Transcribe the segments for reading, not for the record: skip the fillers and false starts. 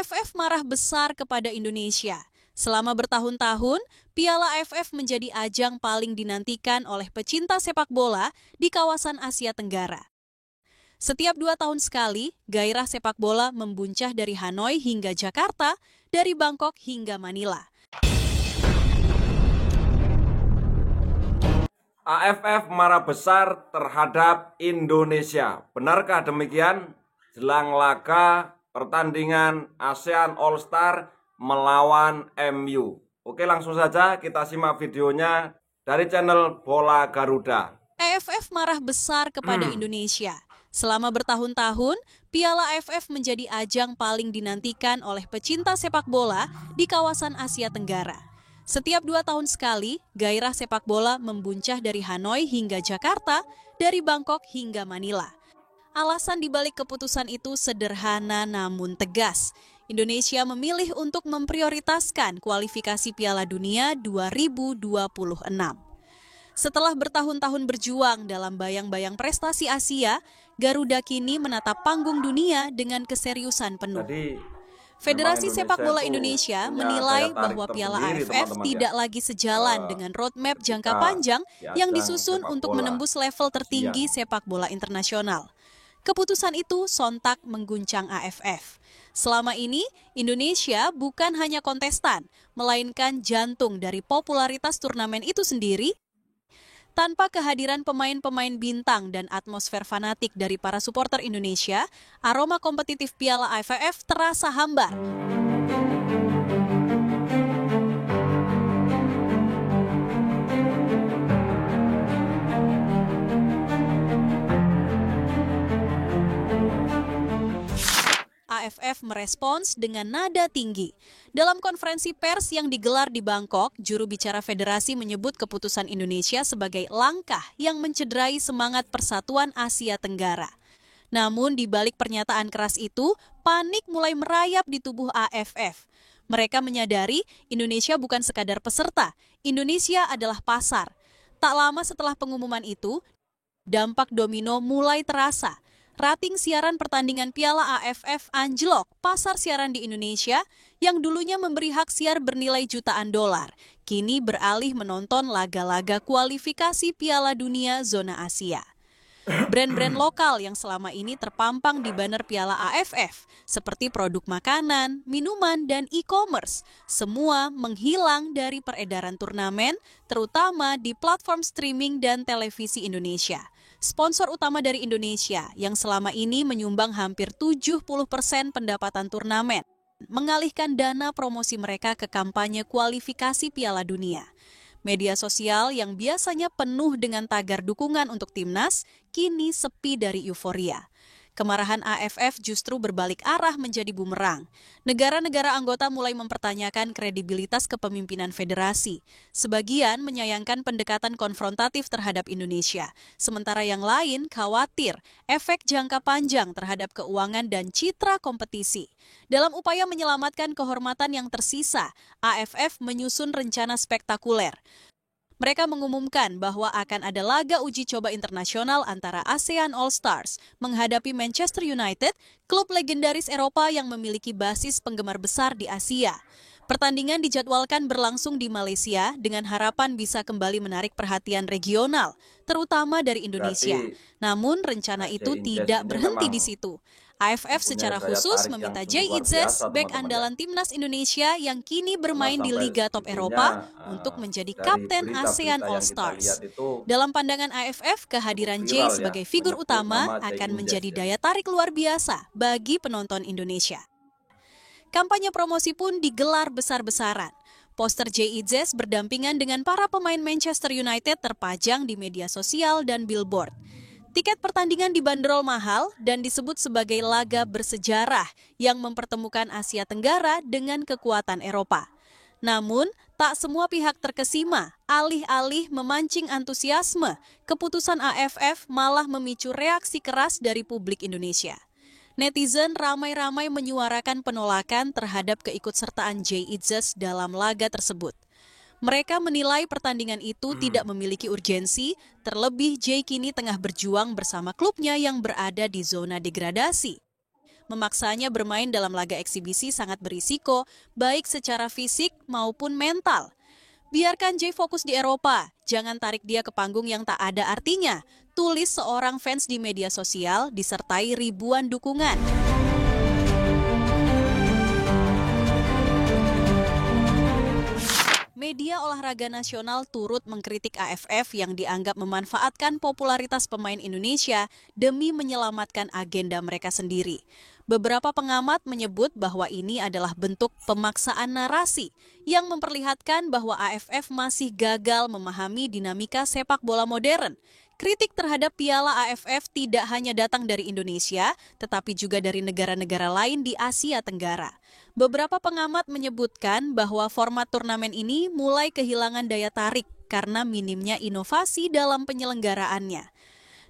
AFF marah besar kepada Indonesia. Selama bertahun-tahun, Piala AFF menjadi ajang paling dinantikan oleh pecinta sepak bola di kawasan Asia Tenggara. Setiap 2 tahun sekali, gairah sepak bola membuncah dari Hanoi hingga Jakarta, dari Bangkok hingga Manila. AFF marah besar terhadap Indonesia. Benarkah demikian? Jelang laga pertandingan ASEAN All Star melawan MU. Oke, langsung saja kita simak videonya dari channel Bola Garuda. AFF marah besar kepada Indonesia. Selama bertahun-tahun, Piala AFF menjadi ajang paling dinantikan oleh pecinta sepak bola di kawasan Asia Tenggara. Setiap 2 tahun sekali, gairah sepak bola membuncah dari Hanoi hingga Jakarta, dari Bangkok hingga Manila. Alasan dibalik keputusan itu sederhana namun tegas. Indonesia memilih untuk memprioritaskan kualifikasi Piala Dunia 2026. Setelah bertahun-tahun berjuang dalam bayang-bayang prestasi Asia, Garuda kini menatap panggung dunia dengan keseriusan penuh. Federasi Sepak Bola Indonesia menilai bahwa Piala AFF tidak lagi sejalan dengan roadmap jangka panjang yang disusun untuk menembus level tertinggi sepak bola internasional. Keputusan itu sontak mengguncang AFF. Selama ini, Indonesia bukan hanya kontestan, melainkan jantung dari popularitas turnamen itu sendiri. Tanpa kehadiran pemain-pemain bintang dan atmosfer fanatik dari para supporter Indonesia, aroma kompetitif Piala AFF terasa hambar. AFF merespons dengan nada tinggi. Dalam konferensi pers yang digelar di Bangkok, juru bicara federasi menyebut keputusan Indonesia sebagai langkah yang mencederai semangat persatuan Asia Tenggara. Namun di balik pernyataan keras itu, panik mulai merayap di tubuh AFF. Mereka menyadari Indonesia bukan sekadar peserta, Indonesia adalah pasar. Tak lama setelah pengumuman itu, dampak domino mulai terasa. Rating siaran pertandingan Piala AFF anjlok. Pasar siaran di Indonesia yang dulunya memberi hak siar bernilai jutaan dolar, kini beralih menonton laga-laga kualifikasi Piala Dunia zona Asia. Brand-brand lokal yang selama ini terpampang di banner Piala AFF, seperti produk makanan, minuman, dan e-commerce, semua menghilang dari peredaran turnamen, terutama di platform streaming dan televisi Indonesia. Sponsor utama dari Indonesia yang selama ini menyumbang hampir 70% pendapatan turnamen, mengalihkan dana promosi mereka ke kampanye kualifikasi Piala Dunia. Media sosial yang biasanya penuh dengan tagar dukungan untuk timnas, kini sepi dari euforia. Kemarahan AFF justru berbalik arah menjadi bumerang. Negara-negara anggota mulai mempertanyakan kredibilitas kepemimpinan federasi. Sebagian menyayangkan pendekatan konfrontatif terhadap Indonesia, sementara yang lain khawatir efek jangka panjang terhadap keuangan dan citra kompetisi. Dalam upaya menyelamatkan kehormatan yang tersisa, AFF menyusun rencana spektakuler. Mereka mengumumkan bahwa akan ada laga uji coba internasional antara ASEAN All Stars menghadapi Manchester United, klub legendaris Eropa yang memiliki basis penggemar besar di Asia. Pertandingan dijadwalkan berlangsung di Malaysia dengan harapan bisa kembali menarik perhatian regional, terutama dari Indonesia. Namun rencana itu tidak berhenti di situ. AFF secara khusus meminta Jay Itzes, bek andalan timnas Indonesia yang kini bermain di Liga Top Eropa, untuk menjadi kapten ASEAN All Stars. Dalam pandangan AFF, kehadiran Jay sebagai figur utama akan menjadi daya tarik luar biasa bagi penonton Indonesia. Kampanye promosi pun digelar besar-besaran. Poster Jay Itzes berdampingan dengan para pemain Manchester United terpajang di media sosial dan billboard. Tiket pertandingan dibanderol mahal dan disebut sebagai laga bersejarah yang mempertemukan Asia Tenggara dengan kekuatan Eropa. Namun, tak semua pihak terkesima. Alih-alih memancing antusiasme, keputusan AFF malah memicu reaksi keras dari publik Indonesia. Netizen ramai-ramai menyuarakan penolakan terhadap keikutsertaan Jay Itzes dalam laga tersebut. Mereka menilai pertandingan itu tidak memiliki urgensi, terlebih Jay kini tengah berjuang bersama klubnya yang berada di zona degradasi. Memaksanya bermain dalam laga eksibisi sangat berisiko, baik secara fisik maupun mental. Biarkan Jay fokus di Eropa, jangan tarik dia ke panggung yang tak ada artinya. Tulis seorang fans di media sosial disertai ribuan dukungan. Media olahraga nasional turut mengkritik AFF yang dianggap memanfaatkan popularitas pemain Indonesia demi menyelamatkan agenda mereka sendiri. Beberapa pengamat menyebut bahwa ini adalah bentuk pemaksaan narasi yang memperlihatkan bahwa AFF masih gagal memahami dinamika sepak bola modern. Kritik terhadap Piala AFF tidak hanya datang dari Indonesia, tetapi juga dari negara-negara lain di Asia Tenggara. Beberapa pengamat menyebutkan bahwa format turnamen ini mulai kehilangan daya tarik karena minimnya inovasi dalam penyelenggaraannya.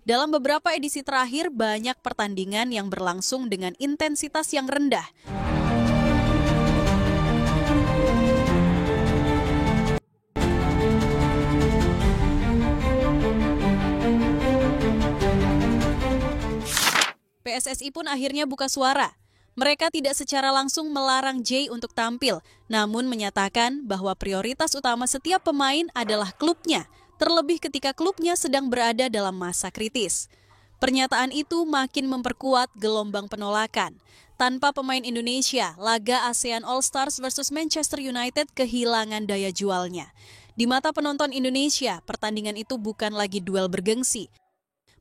Dalam beberapa edisi terakhir, banyak pertandingan yang berlangsung dengan intensitas yang rendah. PSSI pun akhirnya buka suara. Mereka tidak secara langsung melarang Jay untuk tampil, namun menyatakan bahwa prioritas utama setiap pemain adalah klubnya, terlebih ketika klubnya sedang berada dalam masa kritis. Pernyataan itu makin memperkuat gelombang penolakan. Tanpa pemain Indonesia, laga ASEAN All Stars versus Manchester United kehilangan daya jualnya. Di mata penonton Indonesia, pertandingan itu bukan lagi duel bergengsi,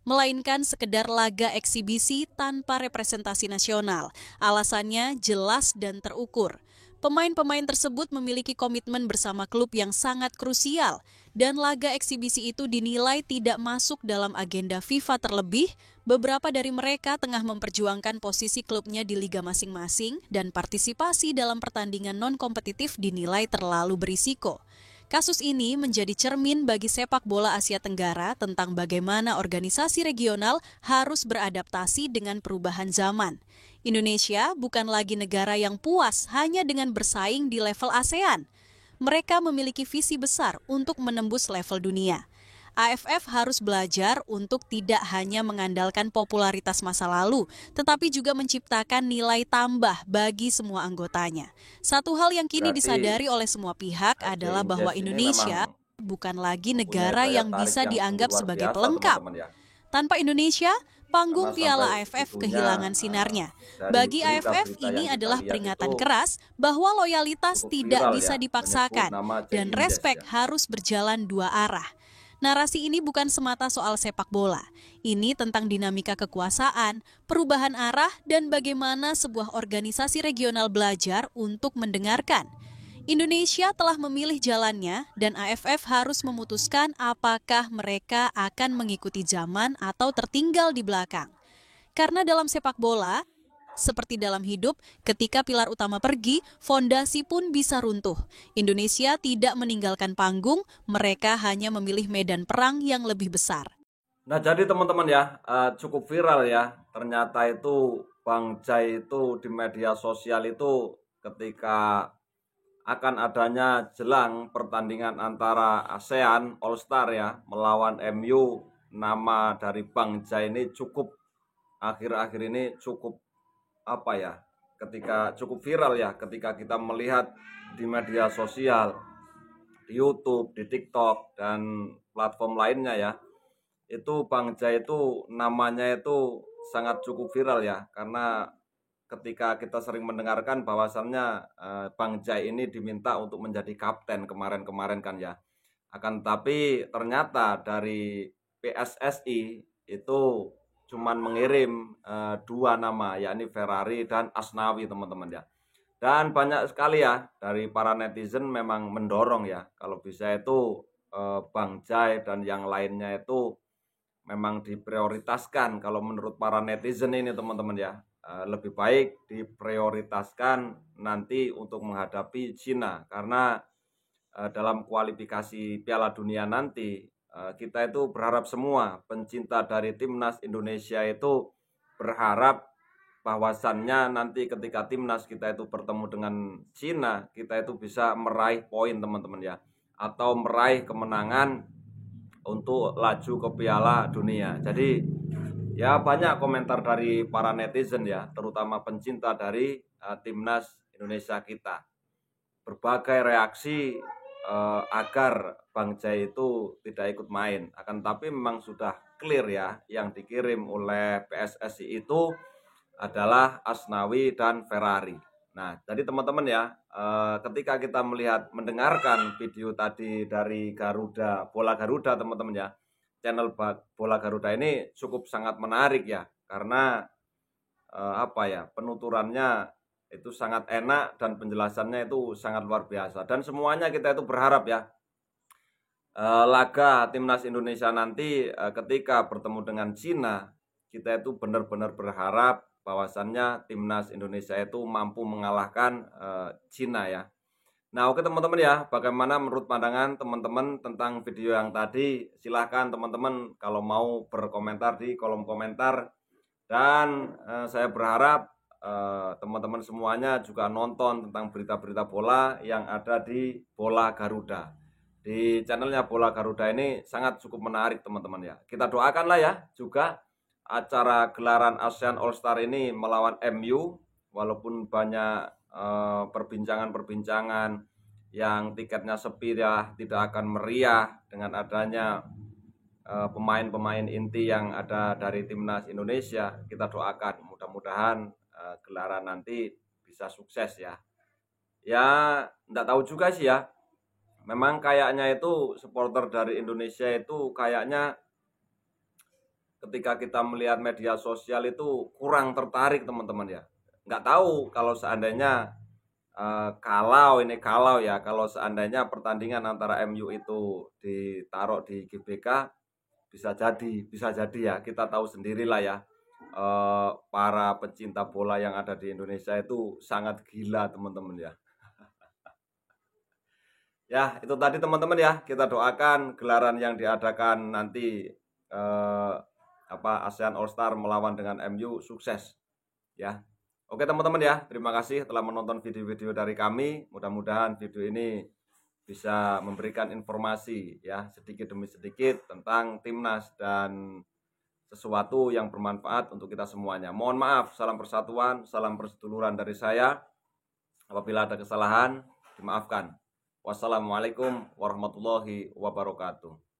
melainkan sekedar laga eksibisi tanpa representasi nasional. Alasannya jelas dan terukur. Pemain-pemain tersebut memiliki komitmen bersama klub yang sangat krusial, dan laga eksibisi itu dinilai tidak masuk dalam agenda FIFA. Terlebih, beberapa dari mereka tengah memperjuangkan posisi klubnya di liga masing-masing, dan partisipasi dalam pertandingan non-kompetitif dinilai terlalu berisiko. Kasus ini menjadi cermin bagi sepak bola Asia Tenggara tentang bagaimana organisasi regional harus beradaptasi dengan perubahan zaman. Indonesia bukan lagi negara yang puas hanya dengan bersaing di level ASEAN. Mereka memiliki visi besar untuk menembus level dunia. AFF harus belajar untuk tidak hanya mengandalkan popularitas masa lalu, tetapi juga menciptakan nilai tambah bagi semua anggotanya. Satu hal yang kini disadari oleh semua pihak adalah bahwa Indonesia bukan lagi negara yang bisa dianggap sebagai pelengkap. Tanpa Indonesia, panggung Piala AFF kehilangan sinarnya. Bagi AFF, ini adalah peringatan keras bahwa loyalitas tidak bisa dipaksakan dan respek harus berjalan dua arah. Narasi ini bukan semata soal sepak bola. Ini tentang dinamika kekuasaan, perubahan arah, dan bagaimana sebuah organisasi regional belajar untuk mendengarkan. Indonesia telah memilih jalannya, dan AFF harus memutuskan apakah mereka akan mengikuti zaman atau tertinggal di belakang. Karena dalam sepak bola, seperti dalam hidup, ketika pilar utama pergi, fondasi pun bisa runtuh. Indonesia tidak meninggalkan panggung, mereka hanya memilih medan perang yang lebih besar. Nah, jadi teman-teman ya, cukup viral ya. Ternyata itu Bang Jay itu di media sosial itu ketika akan adanya jelang pertandingan antara ASEAN All Star ya melawan MU, nama dari Bang Jay ini cukup akhir-akhir ini cukup ketika cukup viral ya, ketika kita melihat di media sosial, di YouTube, di TikTok, dan platform lainnya ya, itu Bang Jay itu namanya itu sangat cukup viral ya, karena ketika kita sering mendengarkan bahwasannya Bang Jay ini diminta untuk menjadi kapten kemarin-kemarin kan ya, akan tetapi ternyata dari PSSI itu cuman mengirim dua nama, yakni Ferrari dan Asnawi teman-teman ya. Dan banyak sekali ya dari para netizen memang mendorong ya, kalau bisa itu Bang Jay dan yang lainnya itu memang diprioritaskan. Kalau menurut para netizen ini teman-teman ya, lebih baik diprioritaskan nanti untuk menghadapi Cina, karena dalam kualifikasi Piala Dunia nanti kita itu berharap semua pencinta dari timnas Indonesia itu berharap bahwasannya nanti ketika timnas kita itu bertemu dengan Cina, kita itu bisa meraih poin teman-teman ya, atau meraih kemenangan untuk laju ke Piala Dunia. Jadi Ya banyak komentar dari para netizen ya, terutama pencinta dari timnas Indonesia kita. Berbagai reaksi agar Bang Jai itu tidak ikut main. Akan tapi memang sudah clear ya, yang dikirim oleh PSSI itu adalah Asnawi dan Ferrari. Nah, jadi teman-teman ya, ketika kita mendengarkan video tadi dari Garuda, Bola Garuda teman-teman ya, channel Bola Garuda ini cukup sangat menarik ya, karena penuturannya itu sangat enak dan penjelasannya itu sangat luar biasa. Dan semuanya kita itu berharap ya, laga timnas Indonesia nanti ketika bertemu dengan Cina, kita itu benar-benar berharap bahwasannya timnas Indonesia itu mampu mengalahkan Cina ya. Nah, oke teman-teman ya, bagaimana menurut pandangan teman-teman tentang video yang tadi? Silahkan teman-teman kalau mau berkomentar di kolom komentar. Dan saya berharap teman-teman semuanya juga nonton tentang berita-berita bola yang ada di Bola Garuda. Di channelnya Bola Garuda ini sangat cukup menarik teman-teman ya. Kita doakanlah ya juga acara gelaran ASEAN All Star ini melawan MU, walaupun banyak perbincangan-perbincangan yang tiketnya sepi ya, tidak akan meriah dengan adanya pemain-pemain inti yang ada dari timnas Indonesia. Kita doakan mudah-mudahan gelaran nanti bisa sukses ya. Ya, enggak tahu juga sih ya. Memang kayaknya itu supporter dari Indonesia itu kayaknya ketika kita melihat media sosial itu kurang tertarik teman-teman ya. Nggak tahu kalau seandainya kalau seandainya pertandingan antara MU itu ditaruh di GBK, bisa jadi ya, kita tahu sendirilah ya, para pecinta bola yang ada di Indonesia itu sangat gila teman-teman ya. Ya itu tadi teman-teman ya, kita doakan gelaran yang diadakan nanti ASEAN All Star melawan dengan MU sukses ya. Oke teman-teman ya, terima kasih telah menonton video-video dari kami. Mudah-mudahan video ini bisa memberikan informasi ya sedikit demi sedikit tentang timnas dan sesuatu yang bermanfaat untuk kita semuanya. Mohon maaf, salam persatuan, salam perseduluran dari saya. Apabila ada kesalahan, dimaafkan. Wassalamualaikum warahmatullahi wabarakatuh.